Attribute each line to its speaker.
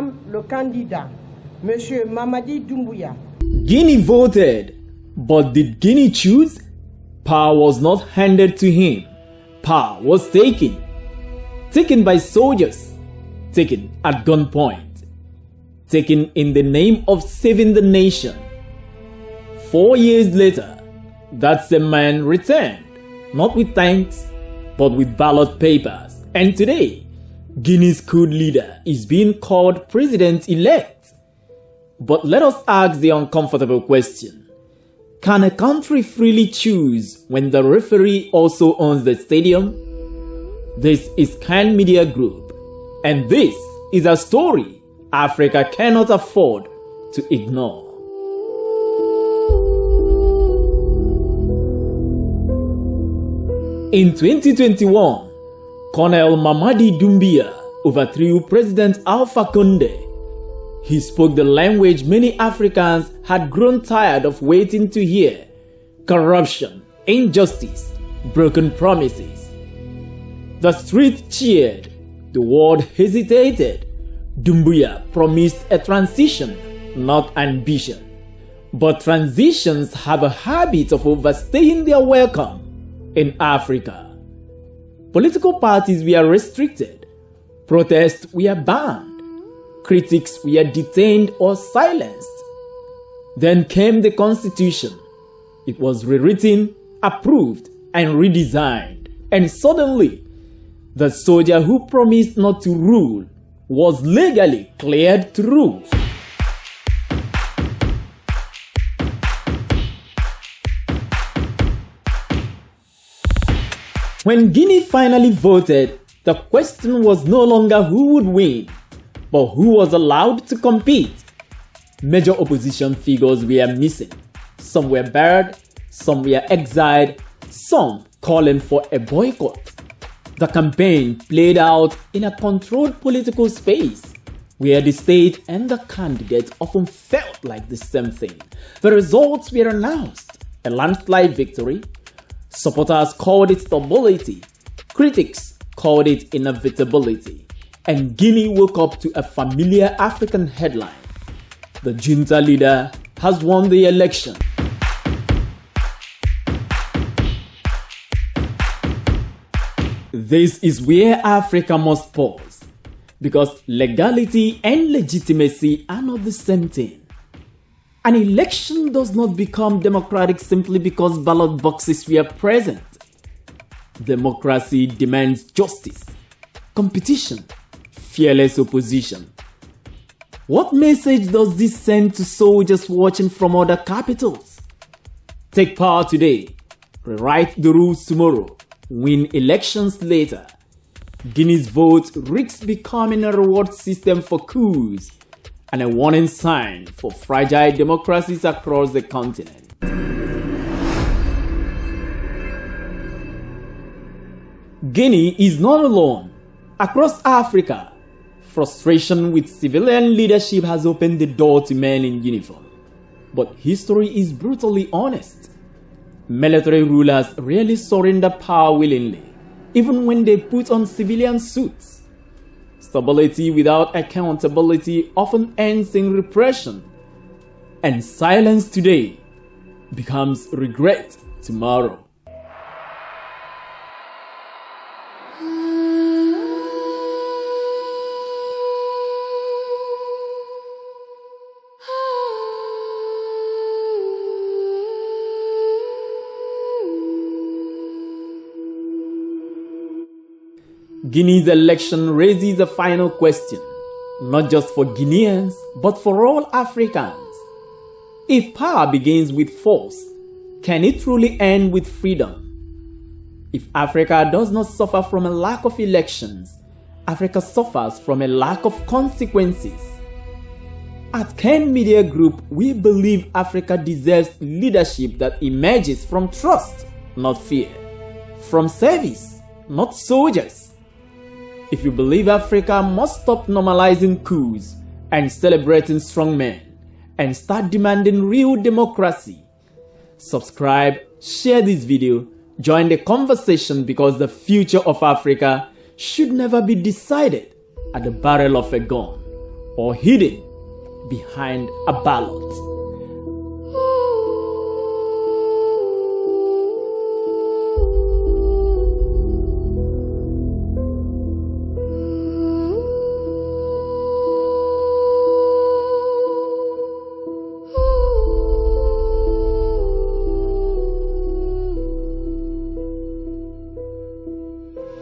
Speaker 1: proclame le candidat, M. Mamadi Doumbouya.
Speaker 2: Guinea voted, but did Guinea choose? Power was not handed to him. Power was taken. Taken by soldiers. Taken at gunpoint. Taken in the name of saving the nation. 4 years later, that same man returned, not with thanks, but with ballot papers. And today, Guinea's coup leader is being called president-elect. But let us ask the uncomfortable question. Can a country freely choose when the referee also owns the stadium? This is Kann Media Group, and this is a story Africa cannot afford to ignore. In 2021, Colonel Mamadi Doumbouya overthrew President Alpha Condé. He spoke the language many Africans had grown tired of waiting to hear: corruption, injustice, broken promises. The street cheered, the world hesitated. Doumbouya promised a transition, not ambition. But transitions have a habit of overstaying their welcome in Africa. Political parties were restricted, protests were banned, critics were detained or silenced. Then came the constitution. It was rewritten, approved, and redesigned. And suddenly, the soldier who promised not to rule was legally cleared to rule. When Guinea finally voted, the question was no longer who would win, but who was allowed to compete. Major opposition figures were missing. Some were buried, some were exiled, some calling for a boycott. The campaign played out in a controlled political space, where the state and the candidates often felt like the same thing. The results were announced: a landslide victory. Supporters called it stability, critics called it inevitability, and Guinea woke up to a familiar African headline: the junta leader has won the election. This is where Africa must pause, because legality and legitimacy are not the same thing. An election does not become democratic simply because ballot boxes were present. Democracy demands justice, competition, fearless opposition. What message does this send to soldiers watching from other capitals? Take power today, rewrite the rules tomorrow, win elections later. Guinea's vote risks becoming a reward system for coups and a warning sign for fragile democracies across the continent. Guinea is not alone. Across Africa, frustration with civilian leadership has opened the door to men in uniform. But history is brutally honest. Military rulers rarely surrender power willingly, even when they put on civilian suits. Stability without accountability often ends in repression, and silence today becomes regret tomorrow. Guinea's election raises a final question, not just for Guineans, but for all Africans. If power begins with force, can it truly end with freedom? If Africa does not suffer from a lack of elections, Africa suffers from a lack of consequences. At Kann Media Group, we believe Africa deserves leadership that emerges from trust, not fear, from service, not soldiers. If you believe Africa must stop normalizing coups and celebrating strong men and start demanding real democracy, subscribe, share this video, join the conversation, because the future of Africa should never be decided at the barrel of a gun or hidden behind a ballot.